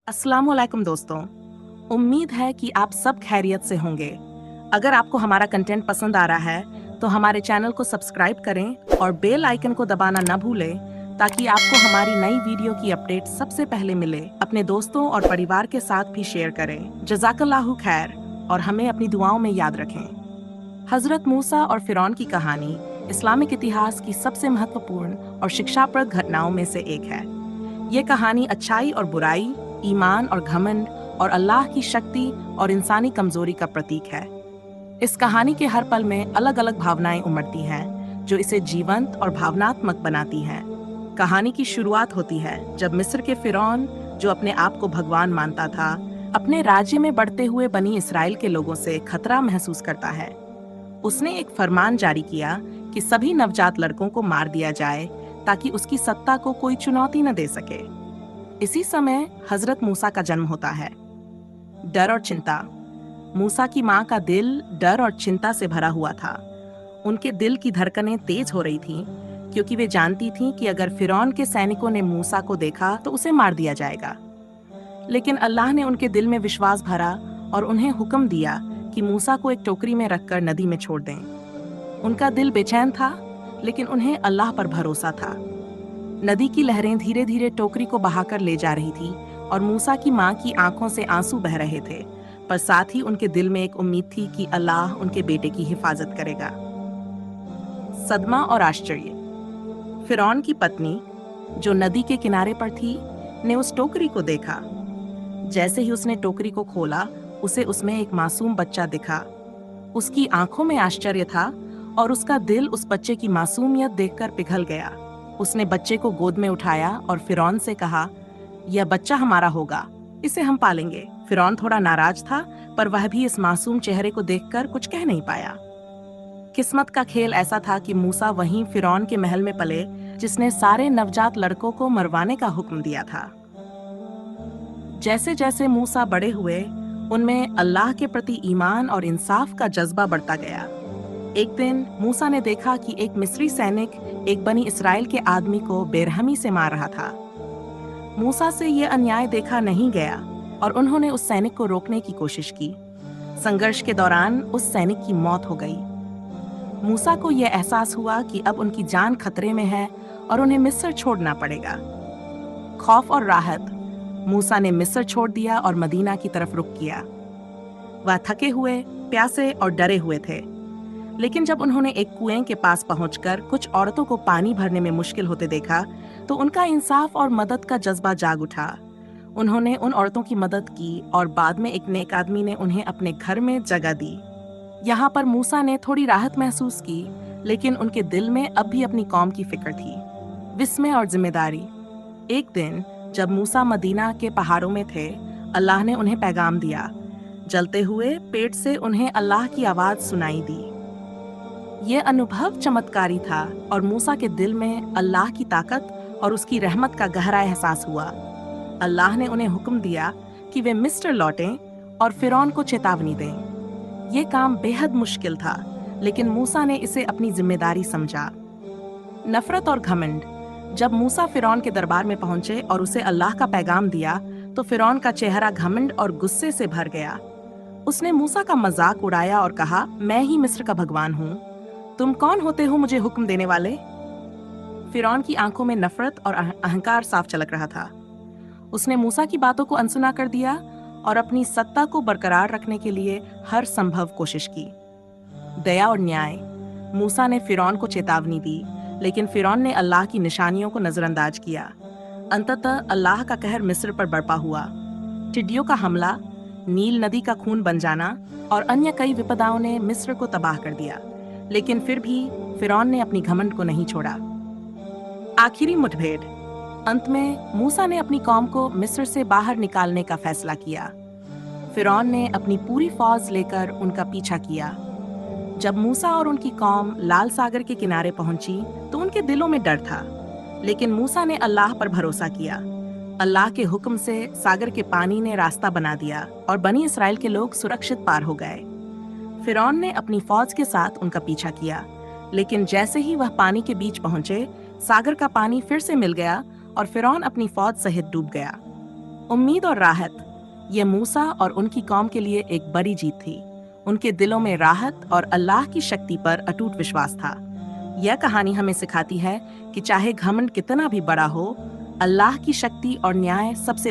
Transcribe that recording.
अस्सलाम वालेकुम दोस्तों। उम्मीद है कि आप सब खैरियत से होंगे। अगर आपको हमारा कंटेंट पसंद आ रहा है तो हमारे चैनल को सब्सक्राइब करें और बेल आइकन को दबाना न भूलें ताकि आपको हमारी नई वीडियो की अपडेट सबसे पहले मिले। अपने दोस्तों और परिवार के साथ भी शेयर करें। जज़ाकल्लाहु खैर और हमें अपनी दुआओं में याद रखें। हज़रत मूसा और फ़िरौन की कहानी इस्लामिक इतिहास की सबसे महत्वपूर्ण और शिक्षाप्रद घटनाओं में से एक है। ये कहानी अच्छाई और बुराई, ईमान और घमंड और अल्लाह की शक्ति और इंसानी कमजोरी का प्रतीक है। इस कहानी के हर पल में अलग अलग भावनाएं उमड़ती हैं, जो इसे जीवंत और भावनात्मक बनाती हैं। कहानी की शुरुआत होती है जब मिस्र के फिरौन, जो अपने आप को भगवान मानता था, अपने राज्य में बढ़ते हुए बनी इसराइल के लोगों से खतरा महसूस करता है। उसने एक फरमान जारी किया कि सभी नवजात लड़कों को मार दिया जाए ताकि उसकी सत्ता को कोई चुनौती न दे सके। इसी समय हजरत मूसा का जन्म होता है। डर और चिंता। मूसा की माँ का दिल डर और चिंता से भरा हुआ था। उनके दिल की धड़कनें तेज हो रही थीं, क्योंकि वे जानती थीं कि अगर फिरौन के सैनिकों ने मूसा को देखा तो उसे मार दिया जाएगा। लेकिन अल्लाह ने उनके दिल में विश्वास भरा और उन्हें हुक्म दिया कि मूसा को एक टोकरी में रखकर नदी में छोड़ दें। उनका दिल बेचैन था, लेकिन उन्हें अल्लाह पर भरोसा था। नदी की लहरें धीरे धीरे टोकरी को बहाकर ले जा रही थी और मूसा की माँ की आंखों से आंसू बह रहे थे, पर साथ ही उनके दिल में एक उम्मीद थी कि अल्लाह उनके बेटे की हिफाजत करेगा। सदमा और आश्चर्य। फिरौन की पत्नी, जो नदी के किनारे पर थी, ने उस टोकरी को देखा। जैसे ही उसने टोकरी को खोला, उसे उसमें एक मासूम बच्चा दिखा। उसकी आंखों में आश्चर्य था और उसका दिल उस बच्चे की मासूमियत देखकर पिघल गया। उसने बच्चे को गोद में उठाया और फिरौन से कहा, यह बच्चा हमारा होगा, इसे हम पालेंगे। फिरौन थोड़ा नाराज था, पर वह भी इस मासूम चेहरे को देखकर कुछ कह नहीं पाया। किस्मत का खेल ऐसा था कि मूसा वहीं फिरौन के महल में पले, जिसने सारे नवजात लड़कों को मरवाने का हुक्म दिया था। जैसे जैसे मूसा बड़े हुए, उनमें अल्लाह के प्रति ईमान और इंसाफ का जज्बा बढ़ता गया। एक दिन मूसा ने देखा कि एक मिस्री सैनिक एक बनी इस्राएल के आदमी को बेरहमी से मार रहा था। मूसा से यह अन्याय देखा नहीं गया और उन्होंने उस सैनिक को रोकने की कोशिश की। संघर्ष के दौरान उस सैनिक की मौत हो गई। मूसा को यह एहसास हुआ कि अब उनकी जान खतरे में है और उन्हें मिस्र छोड़ना पड़ेगा। खौफ और राहत। मूसा ने मिस्र छोड़ दिया और मदीना की तरफ रुख किया। वह थके हुए, प्यासे और डरे हुए थे। लेकिन जब उन्होंने एक कुएं के पास पहुंचकर कुछ औरतों को पानी भरने में मुश्किल होते देखा, तो उनका इंसाफ और मदद का जज्बा जाग उठा। उन्होंने उन औरतों की मदद की और बाद में एक नेक आदमी ने उन्हें अपने घर में जगह दी। यहाँ पर मूसा ने थोड़ी राहत महसूस की, लेकिन उनके दिल में अब भी अपनी कौम की फिक्र थी। विस्मय और जिम्मेदारी। एक दिन जब मूसा मदीना के पहाड़ों में थे, अल्लाह ने उन्हें पैगाम दिया। जलते हुए पेट से उन्हें अल्लाह की आवाज सुनाई दी। यह अनुभव चमत्कारी था और मूसा के दिल में अल्लाह की ताकत और उसकी रहमत का गहरा एहसास हुआ। अल्लाह ने उन्हें हुक्म दिया कि वे मिस्र लौटें और फिरौन को चेतावनी दें। यह काम बेहद मुश्किल था, लेकिन मूसा ने इसे अपनी जिम्मेदारी समझा। नफरत और घमंड। जब मूसा फिरौन के दरबार में पहुंचे और उसे अल्लाह का पैगाम दिया, तो फिरौन का चेहरा घमंड और गुस्से से भर गया। उसने मूसा का मजाक उड़ाया और कहा, मैं ही मिस्र का भगवान हूँ। तुम कौन होते हो मुझे हुक्म देने वाले? फिरौन की आंखों में नफरत और अहंकार साफ झलक रहा था। उसने मूसा की बातों को अनसुना कर दिया और अपनी सत्ता को बरकरार रखने के लिए हर संभव कोशिश की। दया और न्याय। मूसा ने फिरौन को चेतावनी दी, लेकिन फिरौन ने अल्लाह की निशानियों को नजरअंदाज किया। अंततः अल्लाह का कहर मिस्र पर बरपा हुआ। टिड्डियों का हमला, नील नदी का खून बन जाना और अन्य कई विपदाओं ने मिस्र को तबाह कर दिया। लेकिन फिर भी फिरौन ने अपनी घमंड को नहीं छोड़ा। आखिरी मुठभेड़। अंत में मूसा ने अपनी कौम को मिस्र से बाहर निकालने का फैसला किया। फिरौन ने अपनी पूरी फौज लेकर उनका पीछा किया। जब मूसा और उनकी कौम लाल सागर के किनारे पहुंची, तो उनके दिलों में डर था, लेकिन मूसा ने अल्लाह पर भरोसा किया। अल्लाह के हुक्म से सागर के पानी ने रास्ता बना दिया और बनी इसराइल के लोग सुरक्षित पार हो गए। फिरौन ने अपनी फौज के साथ उनका पीछा किया, लेकिन जैसे ही वह पानी के बीच पहुंचे, सागर का पानी फिर से मिल गया और फिरौन अपनी फौज सहित डूब गया। उम्मीद और राहत, ये मूसा और उनकी कौम के लिए एक बड़ी जीत थी। उनके दिलों में राहत और अल्लाह की शक्ति पर अटूट विश्वास था। यह कहानी हमें सिखाती है कि चाहे घमंड कितना भी बड़ा हो, अल्लाह की शक्ति और न्याय सबसे